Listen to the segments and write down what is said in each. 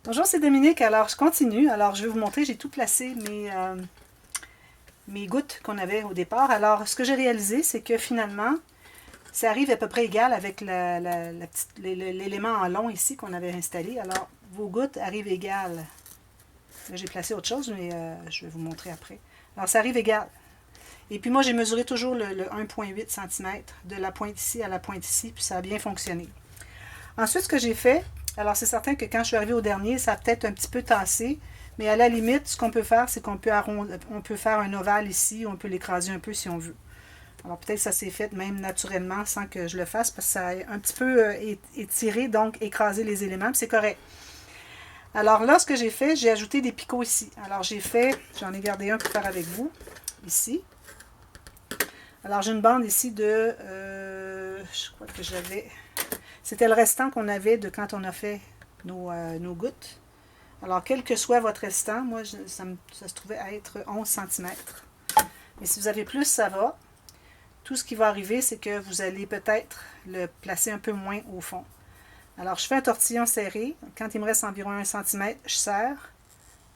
Bonjour, c'est Dominique. Alors, je continue. Alors, je vais vous montrer, j'ai tout placé mes gouttes qu'on avait au départ. Alors, ce que j'ai réalisé, c'est que finalement, ça arrive à peu près égal avec l'élément en long ici qu'on avait installé. Alors, vos gouttes arrivent égales. Là, j'ai placé autre chose, mais je vais vous montrer après. Alors, ça arrive égal. Et puis moi, j'ai mesuré toujours le 1,8 cm de la pointe ici à la pointe ici, puis ça a bien fonctionné. Ensuite, ce que j'ai fait, alors c'est certain que quand je suis arrivée au dernier, ça a peut-être un petit peu tassé, mais à la limite, ce qu'on peut faire, c'est qu'on peut, on peut faire un ovale ici, on peut l'écraser un peu si on veut. Alors peut-être que ça s'est fait même naturellement sans que je le fasse, parce que ça a un petit peu étiré, donc écrasé les éléments, puis c'est correct. Alors là, ce que j'ai fait, j'ai ajouté des picots ici. Alors j'ai fait, j'en ai gardé un pour faire avec vous, ici. Alors j'ai une bande ici de, je crois que j'avais, c'était le restant qu'on avait de quand on a fait nos gouttes. Alors quel que soit votre restant, moi ça se trouvait à être 11 cm. Mais si vous avez plus, ça va. Tout ce qui va arriver, c'est que vous allez peut-être le placer un peu moins au fond. Alors je fais un tortillon serré. Quand il me reste environ 1 cm, je serre.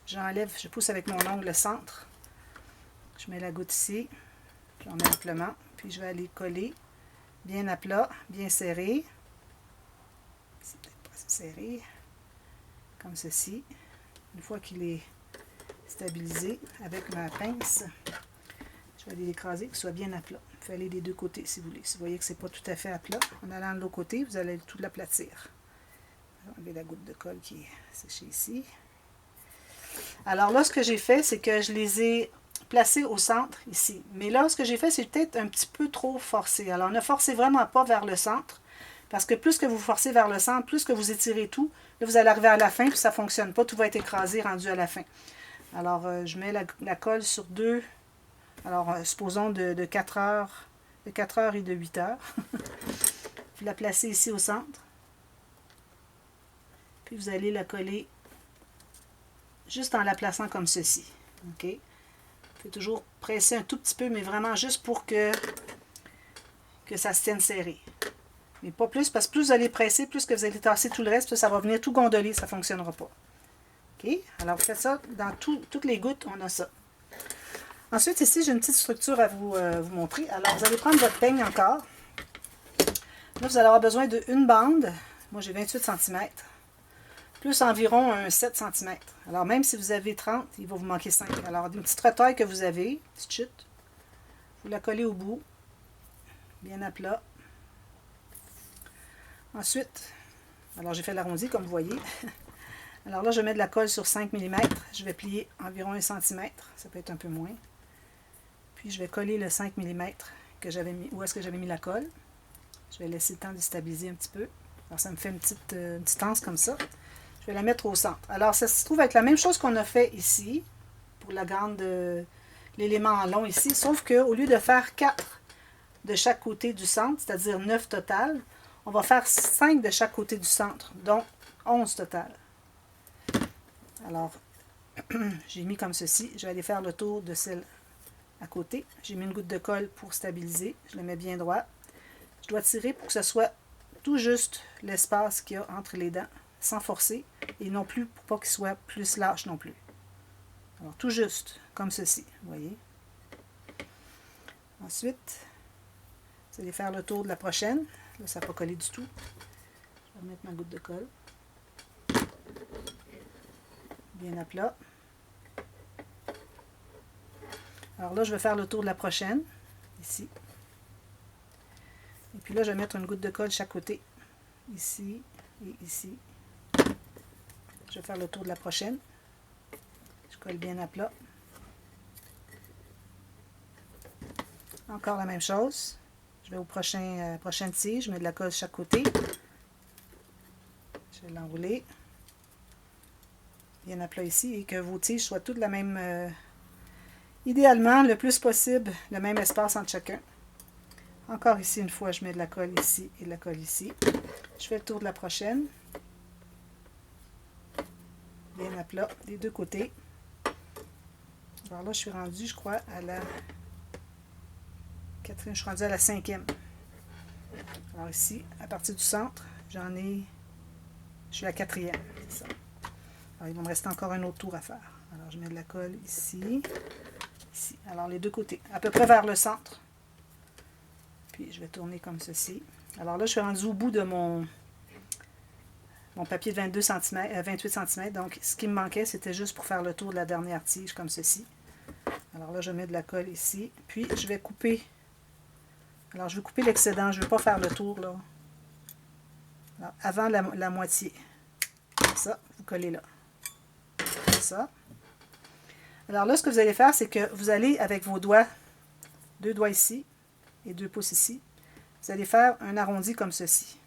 J'enlève, je pousse avec mon ongle le centre. Je mets la goutte ici. J'en mets amplement. Puis je vais aller coller bien à plat, bien serré. C'est peut-être pas assez serré. Comme ceci. Une fois qu'il est stabilisé avec ma pince, je vais aller l'écraser, qu'il soit bien à plat. Vous pouvez aller des deux côtés si vous voulez. Si vous voyez que ce n'est pas tout à fait à plat, en allant de l'autre côté, vous allez tout l'aplatir. Enlever la goutte de colle qui est séchée ici. Alors là, ce que j'ai fait, c'est que je les ai placés au centre ici. Mais là, ce que j'ai fait, c'est peut-être un petit peu trop forcé. Alors ne forcez vraiment pas vers le centre, parce que plus que vous forcez vers le centre, plus que vous étirez tout, là, vous allez arriver à la fin, puis ça ne fonctionne pas. Tout va être écrasé, rendu à la fin. Alors, je mets la colle sur deux, alors supposons de 4 heures, de 4 heures et de 8 heures. Vous la placez ici au centre. Puis vous allez la coller juste en la plaçant comme ceci. OK? Vous pouvez toujours presser un tout petit peu, mais vraiment juste pour que ça se tienne serré. Mais pas plus, parce que plus vous allez presser, plus que vous allez tasser tout le reste, ça va venir tout gondoler, ça ne fonctionnera pas. OK? Alors, vous faites ça dans toutes les gouttes, on a ça. Ensuite, ici, j'ai une petite structure à vous montrer. Alors, vous allez prendre votre peigne encore. Là, vous allez avoir besoin d'une bande. Moi, j'ai 28 cm. Plus environ un 7 cm. Alors, même si vous avez 30, il va vous manquer 5. Alors, une petite retaille que vous avez, petite chute, vous la collez au bout, bien à plat. Ensuite, alors j'ai fait l'arrondi, comme vous voyez. Alors là, je mets de la colle sur 5 mm. Je vais plier environ 1 cm. Ça peut être un peu moins. Puis, je vais coller le 5 mm que j'avais mis, où est-ce que j'avais mis la colle. Je vais laisser le temps de stabiliser un petit peu. Alors, ça me fait une petite anse comme ça. Je vais la mettre au centre. Alors, ça se trouve avec la même chose qu'on a fait ici, pour la grande, l'élément en long ici, sauf qu'au lieu de faire 4 de chaque côté du centre, c'est-à-dire 9 total, on va faire 5 de chaque côté du centre, donc 11 total. Alors, j'ai mis comme ceci. Je vais aller faire le tour de celle à côté. J'ai mis une goutte de colle pour stabiliser. Je le mets bien droit. Je dois tirer pour que ce soit tout juste l'espace qu'il y a entre les dents, sans forcer, et non plus pour pas qu'il soit plus lâche non plus. Alors, tout juste, comme ceci, vous voyez. Ensuite, vous allez faire le tour de la prochaine. Là, ça n'a pas collé du tout. Je vais mettre ma goutte de colle. Bien à plat. Alors là, je vais faire le tour de la prochaine, ici. Et puis là, je vais mettre une goutte de colle de chaque côté, ici et ici. Je vais faire le tour de la prochaine. Je colle bien à plat. Encore la même chose. Je vais au prochaine tige. Je mets de la colle de chaque côté. Je vais l'enrouler. Bien à plat ici. Et que vos tiges soient toutes la même... idéalement, le plus possible, le même espace entre chacun. Encore ici, une fois, je mets de la colle ici et de la colle ici. Je fais le tour de la prochaine. Bien à plat des deux côtés. Alors là, je suis rendue, je crois, à la quatrième. Je suis rendue à la 5e. Alors ici, à partir du centre, je suis à la 4e. C'est ça. Alors, il va me rester encore un autre tour à faire. Alors, je mets de la colle ici, ici. Alors, les deux côtés, à peu près vers le centre. Puis, je vais tourner comme ceci. Alors là, je suis rendu au bout de mon papier de 28 cm. Donc, ce qui me manquait, c'était juste pour faire le tour de la dernière tige, comme ceci. Alors là, je mets de la colle ici. Puis, je vais couper. Alors, je vais couper l'excédent. Je ne veux pas faire le tour, là. Alors, avant la moitié. Comme ça, vous collez là. Comme ça. Alors là, ce que vous allez faire, c'est que vous allez, avec vos doigts, 2 doigts ici et 2 pouces ici, vous allez faire un arrondi comme ceci.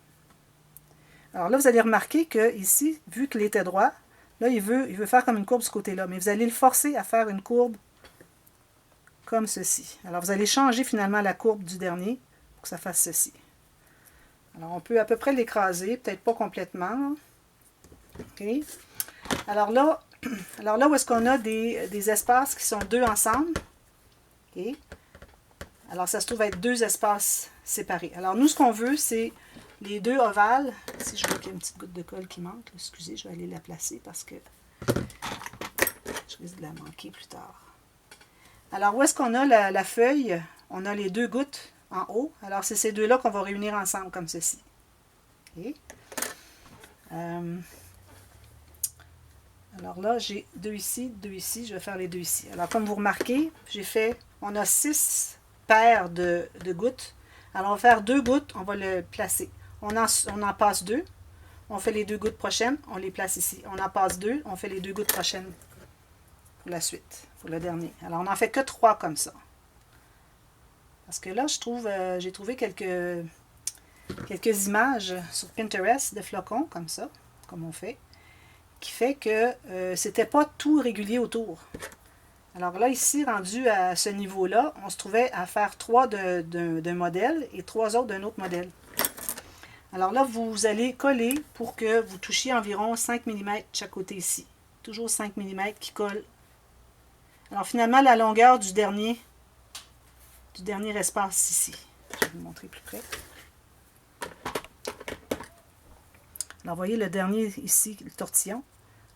Alors là, vous allez remarquer que ici, vu qu'il était droit, là, il veut faire comme une courbe de ce côté-là. Mais vous allez le forcer à faire une courbe comme ceci. Alors, vous allez changer finalement la courbe du dernier pour que ça fasse ceci. Alors, on peut à peu près l'écraser, peut-être pas complètement. OK? Alors là, où est-ce qu'on a des espaces qui sont deux ensemble? OK? Alors, ça se trouve être deux espaces séparés. Alors, nous, ce qu'on veut, c'est les deux ovales. Si je vois qu'il y a une petite goutte de colle qui manque, là, excusez, je vais aller la placer parce que je risque de la manquer plus tard. Alors, où est-ce qu'on a la feuille? On a les deux gouttes en haut. Alors, c'est ces deux-là qu'on va réunir ensemble comme ceci. OK? Alors là, j'ai deux ici, je vais faire les deux ici. Alors, comme vous remarquez, on a 6 paires de gouttes. Alors, on va faire 2 gouttes, on va le placer. On en passe 2, on fait les 2 gouttes prochaines, on les place ici. On en passe 2, on fait les 2 gouttes prochaines pour la suite, pour le dernier. Alors, on n'en fait que 3 comme ça. Parce que là, j'ai trouvé quelques images sur Pinterest de flocons, comme ça, comme on fait, qui fait que c'était pas tout régulier autour. Alors là, ici, rendu à ce niveau-là, on se trouvait à faire 3 d'un modèle et 3 autres d'un autre modèle. Alors là, vous allez coller pour que vous touchiez environ 5 mm de chaque côté ici. Toujours 5 mm qui colle. Alors finalement, la longueur du dernier espace ici. Je vais vous montrer plus près. Alors, vous voyez le dernier ici, le tortillon.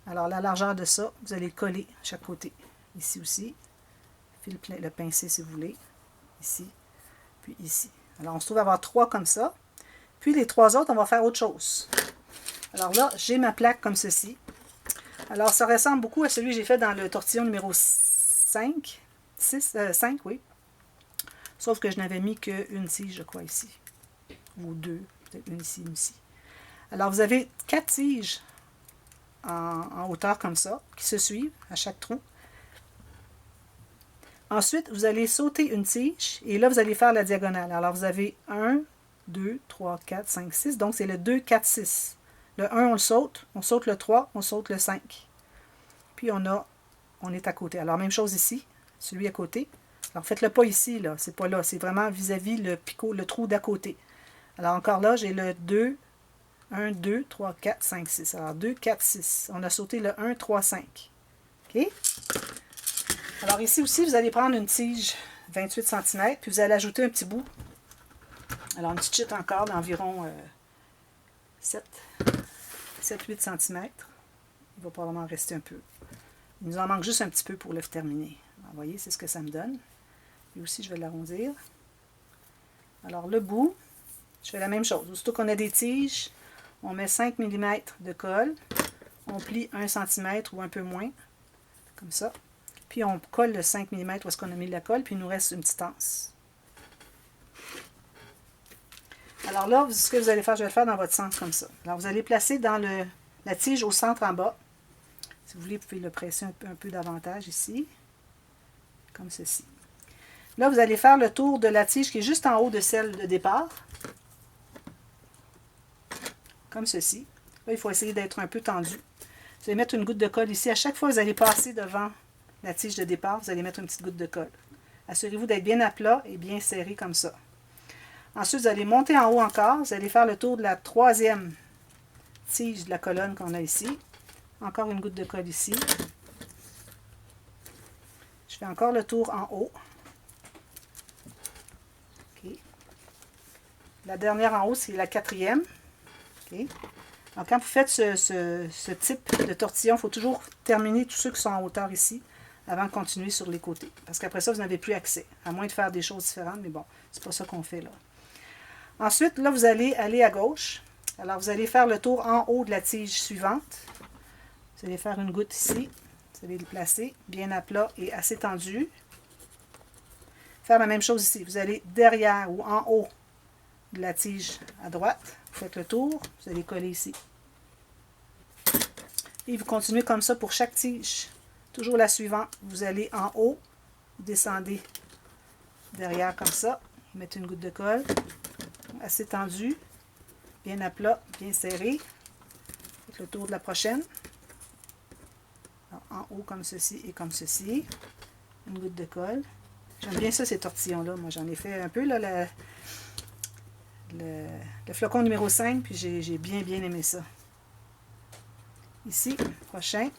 Alors, la largeur de ça, vous allez coller à chaque côté. Ici aussi. Puis le pincer si vous voulez. Ici. Puis ici. Alors, on se trouve à avoir 3 comme ça. Puis, les 3 autres, on va faire autre chose. Alors là, j'ai ma plaque comme ceci. Alors, ça ressemble beaucoup à celui que j'ai fait dans le tortillon numéro 5. 5, oui. Sauf que je n'avais mis qu'une tige, je crois, ici. Ou 2. Peut-être une ici, une ici. Alors, vous avez 4 tiges en hauteur comme ça, qui se suivent à chaque trou. Ensuite, vous allez sauter une tige, et là, vous allez faire la diagonale. Alors, vous avez 1, 2, 3, 4, 5, 6. Donc, c'est le 2, 4, 6. Le 1, on saute le 3, on saute le 5. Puis, on est à côté. Alors, même chose ici, celui à côté. Alors, faites-le pas ici, là. C'est pas là. C'est vraiment vis-à-vis le picot, le trou d'à côté. Alors, encore là, j'ai le 2, 1, 2, 3, 4, 5, 6. Alors, 2, 4, 6. On a sauté le 1, 3, 5. OK? Alors, ici aussi, vous allez prendre une tige 28 cm, puis vous allez ajouter un petit bout. Alors, une petite chute encore d'environ 7-8 cm. Il va probablement rester un peu. Il nous en manque juste un petit peu pour le terminer. Alors, vous voyez, c'est ce que ça me donne. Et aussi, je vais l'arrondir. Alors, le bout, je fais la même chose. Aussitôt qu'on a des tiges, on met 5 mm de colle. On plie 1 cm ou un peu moins, comme ça. Puis, on colle le 5 mm où est-ce qu'on a mis de la colle, puis il nous reste une petite anse. Alors là, ce que vous allez faire, je vais le faire dans votre sens comme ça. Alors, vous allez placer dans la tige au centre en bas. Si vous voulez, vous pouvez le presser un peu davantage ici, comme ceci. Là, vous allez faire le tour de la tige qui est juste en haut de celle de départ. Comme ceci. Là, il faut essayer d'être un peu tendu. Vous allez mettre une goutte de colle ici. À chaque fois que vous allez passer devant la tige de départ, vous allez mettre une petite goutte de colle. Assurez-vous d'être bien à plat et bien serré comme ça. Ensuite, vous allez monter en haut encore. Vous allez faire le tour de la 3e tige de la colonne qu'on a ici. Encore une goutte de colle ici. Je fais encore le tour en haut. Okay. La dernière en haut, c'est la 4e. Okay. Alors, quand vous faites ce type de tortillon, il faut toujours terminer tous ceux qui sont en hauteur ici avant de continuer sur les côtés. Parce qu'après ça, vous n'avez plus accès, à moins de faire des choses différentes, mais bon, c'est pas ça qu'on fait là. Ensuite, là, vous allez aller à gauche. Alors, vous allez faire le tour en haut de la tige suivante. Vous allez faire une goutte ici. Vous allez le placer bien à plat et assez tendu. Faire la même chose ici. Vous allez derrière ou en haut de la tige à droite. Vous faites le tour. Vous allez coller ici. Et vous continuez comme ça pour chaque tige. Toujours la suivante. Vous allez en haut. Vous descendez derrière comme ça. Vous mettez une goutte de colle. Assez tendu. Bien à plat. Bien serré. Faites le tour de la prochaine. Alors, en haut comme ceci et comme ceci. Une goutte de colle. J'aime bien ça, ces tortillons-là. Moi, j'en ai fait un peu, là, le flocon numéro 5, puis j'ai bien aimé ça. Ici, prochain.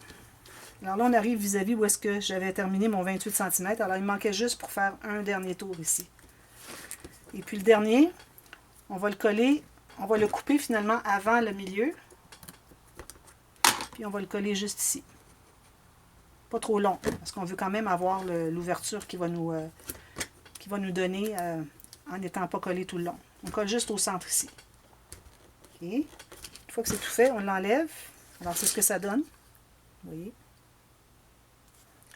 Alors là, on arrive vis-à-vis où est-ce que j'avais terminé mon 28 cm. Alors, il me manquait juste pour faire un dernier tour ici. Et puis, le dernier, on va le coller, on va le couper finalement avant le milieu. Puis, on va le coller juste ici. Pas trop long, parce qu'on veut quand même avoir l'ouverture qui va nous donner en n'étant pas collé tout le long. On colle juste au centre ici. OK. Une fois que c'est tout fait, on l'enlève. Alors, c'est ce que ça donne. Vous voyez?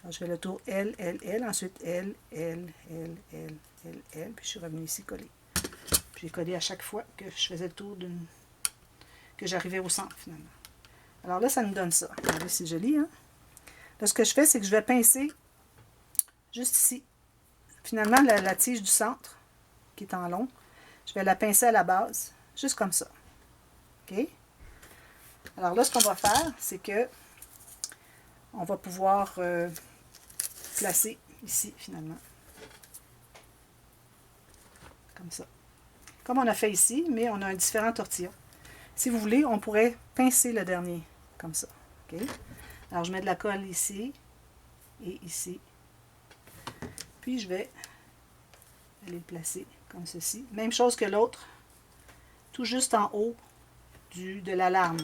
Alors, je fais le tour L, L, L. Ensuite, L, L, L, L, L, L. Puis, je suis revenue ici coller. Puis, j'ai collé à chaque fois que je faisais le tour que j'arrivais au centre, finalement. Alors là, ça nous donne ça. Regardez, c'est joli, hein? Là, ce que je fais, c'est que je vais pincer juste ici. Finalement, la tige du centre, qui est en long, je vais la pincer à la base, juste comme ça. OK? Alors là, ce qu'on va faire, c'est que on va pouvoir placer ici, finalement. Comme ça. Comme on a fait ici, mais on a un différent tortillon. Si vous voulez, on pourrait pincer le dernier, comme ça. OK? Alors, je mets de la colle ici et ici. Puis, je vais aller le placer comme ceci. Même chose que l'autre, tout juste en haut de la lame.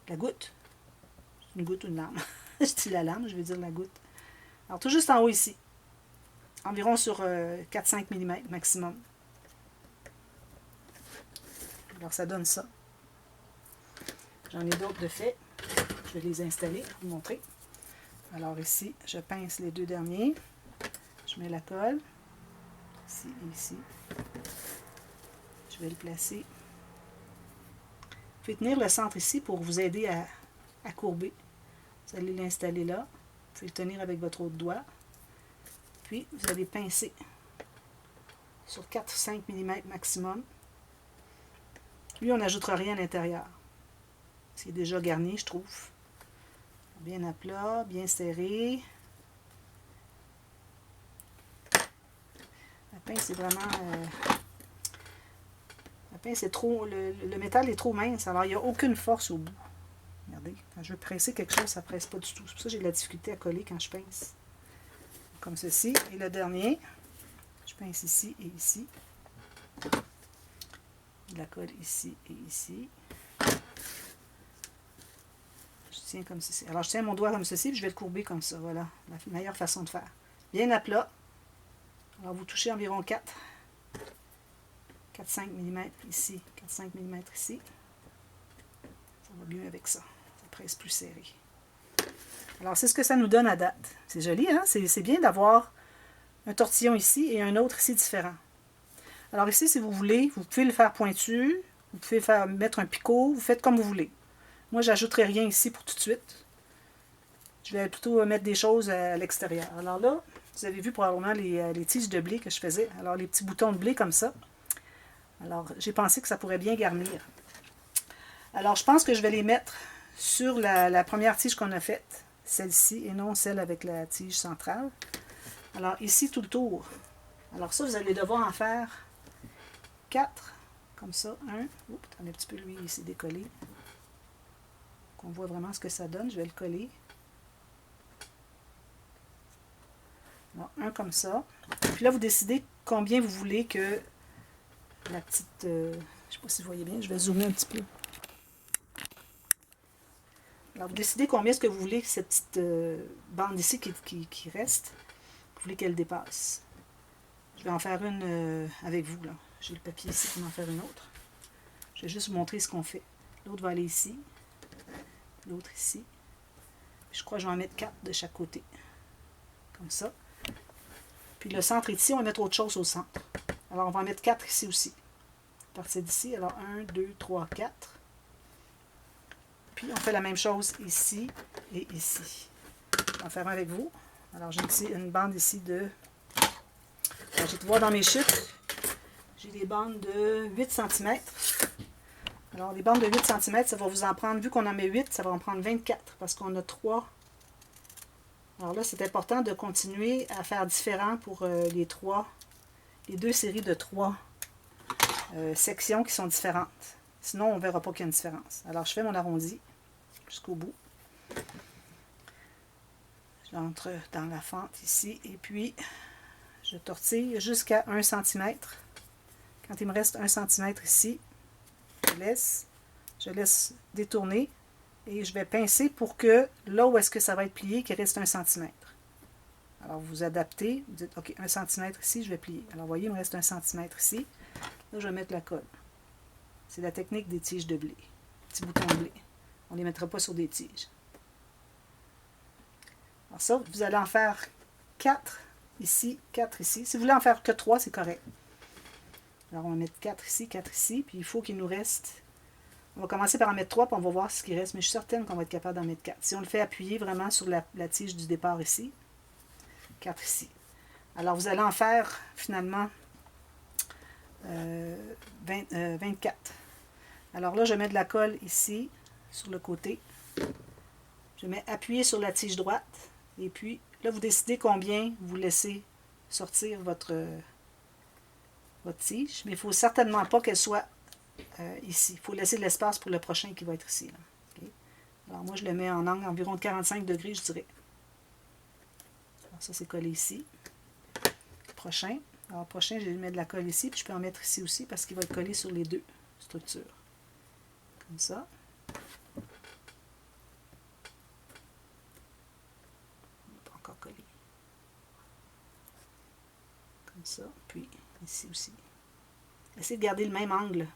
La goutte. Une goutte ou une lame. Je dis la lame, je veux dire la goutte. Alors, tout juste en haut ici. Environ sur 4-5 mm maximum. Alors, ça donne ça. J'en ai d'autres de fait. Je vais les installer pour vous montrer. Alors ici, je pince les deux derniers. Je mets la colle. Ici et ici. Je vais le placer. Vous pouvez tenir le centre ici pour vous aider à courber. Vous allez l'installer là. Vous pouvez le tenir avec votre autre doigt. Puis, vous allez pincer sur 4-5 mm maximum. Lui, on n'ajoutera rien à l'intérieur. C'est déjà garni, je trouve. Bien à plat, bien serré. La pince est vraiment... la pince est trop... Le métal est trop mince, alors il n'y a aucune force au bout. Regardez, quand je veux presser quelque chose, ça ne presse pas du tout. C'est pour ça que j'ai de la difficulté à coller quand je pince. Comme ceci. Et le dernier, je pince ici et ici. Je la colle ici et ici. Je tiens comme ceci. Alors, je tiens mon doigt comme ceci, puis je vais le courber comme ça. Voilà, la meilleure façon de faire. Bien à plat. Alors, vous touchez environ 4-5 mm ici, 4-5 mm ici. Ça va mieux avec ça. Ça presse plus serré. Alors, c'est ce que ça nous donne à date. C'est joli, hein? C'est bien d'avoir un tortillon ici et un autre ici différent. Alors ici, si vous voulez, vous pouvez le faire pointu. Vous pouvez mettre un picot. Vous faites comme vous voulez. Moi, j'ajouterai rien ici pour tout de suite. Je vais plutôt mettre des choses à l'extérieur. Alors là, vous avez vu probablement les tiges de blé que je faisais. Alors, les petits boutons de blé comme ça. Alors, j'ai pensé que ça pourrait bien garnir. Alors, je pense que je vais les mettre sur la première tige qu'on a faite. Celle-ci et non celle avec la tige centrale. Alors, ici, tout le tour. Alors ça, vous allez devoir en faire 4. Comme ça. 1. Oups, un petit peu lui ici décollé. Qu'on voit vraiment ce que ça donne. Je vais le coller. Alors, un comme ça. Puis là, vous décidez combien vous voulez que la petite... je ne sais pas si vous voyez bien. Je vais zoomer un petit peu. Alors, vous décidez combien est-ce que vous voulez que cette petite bande ici qui reste, vous voulez qu'elle dépasse. Je vais en faire une avec vous, là. J'ai le papier ici pour en faire une autre. Je vais juste vous montrer ce qu'on fait. L'autre va aller ici. L'autre ici. Je crois que je vais en mettre 4 de chaque côté. Comme ça. Puis le centre est ici, on va mettre autre chose au centre. Alors, on va en mettre 4 ici aussi. À partir d'ici, alors 1, 2, 3, 4. Puis, on fait la même chose ici et ici. Je vais en faire un avec vous. Alors, j'ai ici une bande ici de... Alors, je vais te voir dans mes chiffres. J'ai des bandes de 8 cm. Alors, les bandes de 8 cm, ça va vous en prendre, vu qu'on en met 8, ça va en prendre 24 parce qu'on a 3. Alors là, c'est important de continuer à faire différent pour les 2 séries de 3 sections qui sont différentes. Sinon, on ne verra pas qu'il y a une différence. Alors, je fais mon arrondi jusqu'au bout. J'entre dans la fente ici et puis je tortille jusqu'à 1 cm. Quand il me reste 1 cm ici, je laisse détourner et je vais pincer pour que là où est-ce que ça va être plié, qu'il reste 1 cm. Alors vous adaptez, vous dites ok, 1 cm ici, je vais plier. Alors vous voyez, il me reste 1 cm ici. Là, je vais mettre la colle. C'est la technique des tiges de blé. Petits boutons de blé. On ne les mettra pas sur des tiges. Alors ça, vous allez en faire 4 ici, 4 ici. Si vous voulez en faire que 3, c'est correct. Alors on va mettre 4 ici, 4 ici. Puis il faut qu'il nous reste... On va commencer par en mettre 3, puis on va voir ce qui reste. Mais je suis certaine qu'on va être capable d'en mettre 4. Si on le fait appuyer vraiment sur la tige du départ ici. 4 ici. Alors vous allez en faire finalement 24. Alors là, je mets de la colle ici, sur le côté. Je mets appuyer sur la tige droite. Et puis, là, vous décidez combien vous laissez sortir votre tige. Mais il ne faut certainement pas qu'elle soit ici. Il faut laisser de l'espace pour le prochain qui va être ici. Là. Okay. Alors moi, je le mets en angle environ de 45 degrés, je dirais. Alors ça, c'est collé ici. Prochain. Alors prochain, je vais mettre de la colle ici. Puis je peux en mettre ici aussi parce qu'il va être collé sur les 2 structures. Comme ça. Pas encore collé. Comme ça. Puis ici aussi. Essayez de garder le même angle.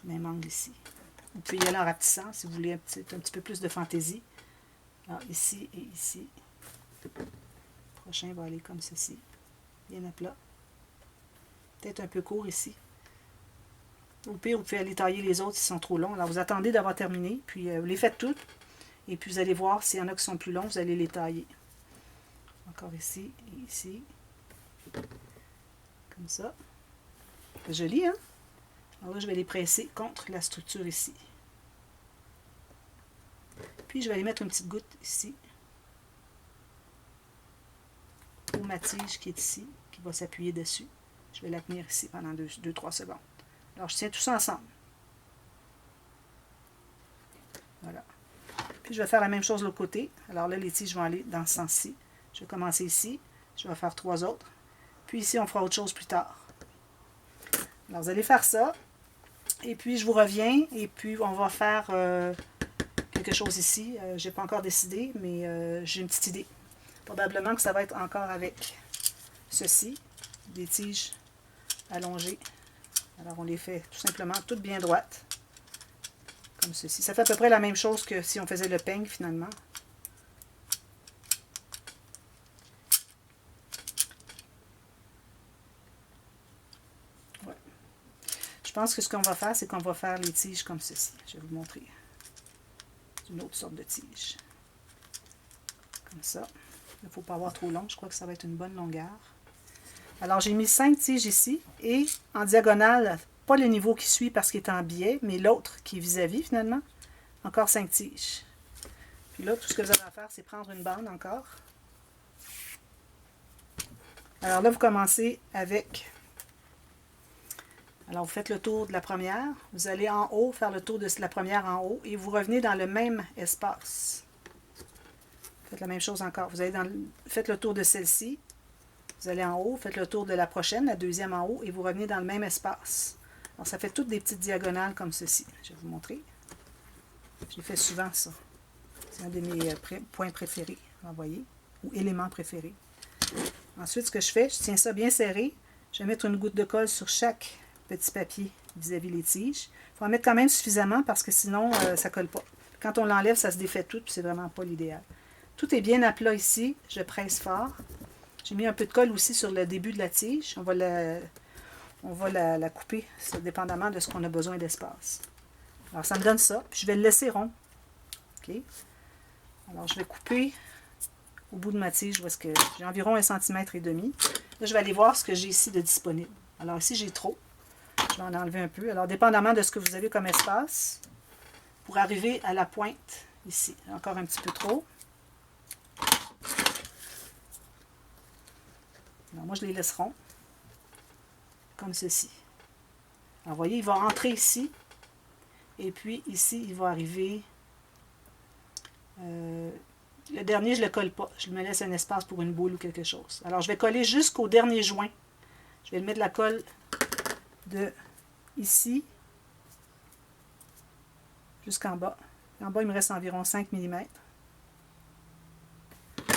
Même angle ici. Vous pouvez y aller en rapetissant si vous voulez un petit peu plus de fantaisie. Alors ici et ici. Le prochain va aller comme ceci. Bien à plat. Peut-être un peu court ici. Au pire, vous pouvez aller tailler les autres s'ils sont trop longs. Alors vous attendez d'avoir terminé, puis vous les faites toutes. Et puis vous allez voir s'il y en a qui sont plus longs, vous allez les tailler. Encore ici et ici. Comme ça. C'est joli, hein? Alors là, je vais les presser contre la structure ici. Puis je vais aller mettre une petite goutte ici. Ou ma tige qui est ici, qui va s'appuyer dessus. Je vais la tenir ici pendant 2-3 secondes. Alors je tiens tout ça ensemble. Voilà. Puis je vais faire la même chose de l'autre côté. Alors là, les tiges vont aller dans ce sens-ci. Je vais commencer ici. Je vais faire 3 autres. Puis ici, on fera autre chose plus tard. Alors vous allez faire ça. Et puis je vous reviens. Et puis on va faire quelque chose ici. Je n'ai pas encore décidé, mais j'ai une petite idée. Probablement que ça va être encore avec ceci. Des tiges allongées. Alors on les fait tout simplement toutes bien droites. Comme ceci. Ça fait à peu près la même chose que si on faisait le peigne finalement. Ouais. Je pense que ce qu'on va faire, c'est qu'on va faire les tiges comme ceci. Je vais vous montrer. Une autre sorte de tige. Comme ça. Il ne faut pas avoir trop long. Je crois que ça va être une bonne longueur. Alors, j'ai mis 5 tiges ici. Et en diagonale, pas le niveau qui suit parce qu'il est en biais, mais l'autre qui est vis-à-vis finalement. Encore 5 tiges. Puis là, tout ce que vous avez à faire, c'est prendre une bande encore. Alors là, vous commencez avec... Alors, vous faites le tour de la première. Vous allez en haut, faire le tour de la première en haut. Et vous revenez dans le même espace. Faites la même chose encore. Vous allez faites le tour de celle-ci. Vous allez en haut, faites le tour de la prochaine, la deuxième en haut, et vous revenez dans le même espace. Alors, ça fait toutes des petites diagonales comme ceci. Je vais vous montrer. J'ai fait souvent ça. C'est un de mes points préférés, vous voyez, ou éléments préférés. Ensuite, ce que je fais, je tiens ça bien serré. Je vais mettre une goutte de colle sur chaque petit papier vis-à-vis les tiges. Il faut en mettre quand même suffisamment parce que sinon, ça ne colle pas. Quand on l'enlève, ça se défait tout, puis c'est vraiment pas l'idéal. Tout est bien à plat ici. Je presse fort. J'ai mis un peu de colle aussi sur le début de la tige. On va la couper, dépendamment de ce qu'on a besoin d'espace. Alors, ça me donne ça. Puis je vais le laisser rond. OK? Alors, je vais couper au bout de ma tige où est-ce que j'ai environ 1,5 cm. Là, je vais aller voir ce que j'ai ici de disponible. Alors, ici, j'ai trop. Je vais en enlever un peu. Alors, dépendamment de ce que vous avez comme espace, pour arriver à la pointe ici. Encore un petit peu trop. Alors, moi, je les laisse ronds. Comme ceci. Alors, vous voyez, il va entrer ici. Et puis, ici, il va arriver... le dernier, je ne le colle pas. Je me laisse un espace pour une boule ou quelque chose. Alors, je vais coller jusqu'au dernier joint. Je vais mettre la colle de ici jusqu'en bas. En bas, il me reste environ 5 mm.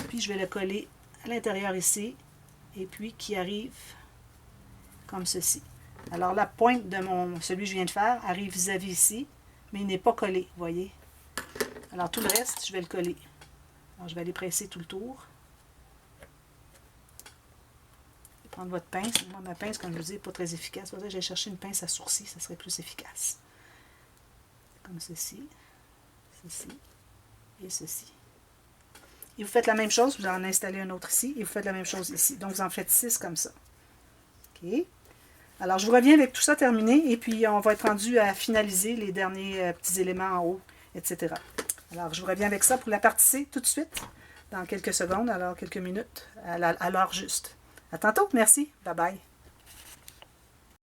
Puis, je vais le coller à l'intérieur ici. Et puis, qui arrive comme ceci. Alors, la pointe de celui que je viens de faire arrive vis-à-vis ici, mais il n'est pas collé, vous voyez. Alors, tout le reste, je vais le coller. Alors, je vais aller presser tout le tour. Prendre votre pince. Moi, ma pince, comme je vous dis, n'est pas très efficace. Peut-être que j'ai cherché une pince à sourcil, ça serait plus efficace. Comme ceci, ceci et ceci. Et vous faites la même chose, vous en installez un autre ici, et vous faites la même chose ici. Donc, vous en faites 6 comme ça. OK? Alors, je vous reviens avec tout ça terminé, et puis on va être rendu à finaliser les derniers petits éléments en haut, etc. Alors, je vous reviens avec ça pour la partie C tout de suite, dans quelques secondes, alors quelques minutes, à l'heure juste. À tantôt, merci, bye bye.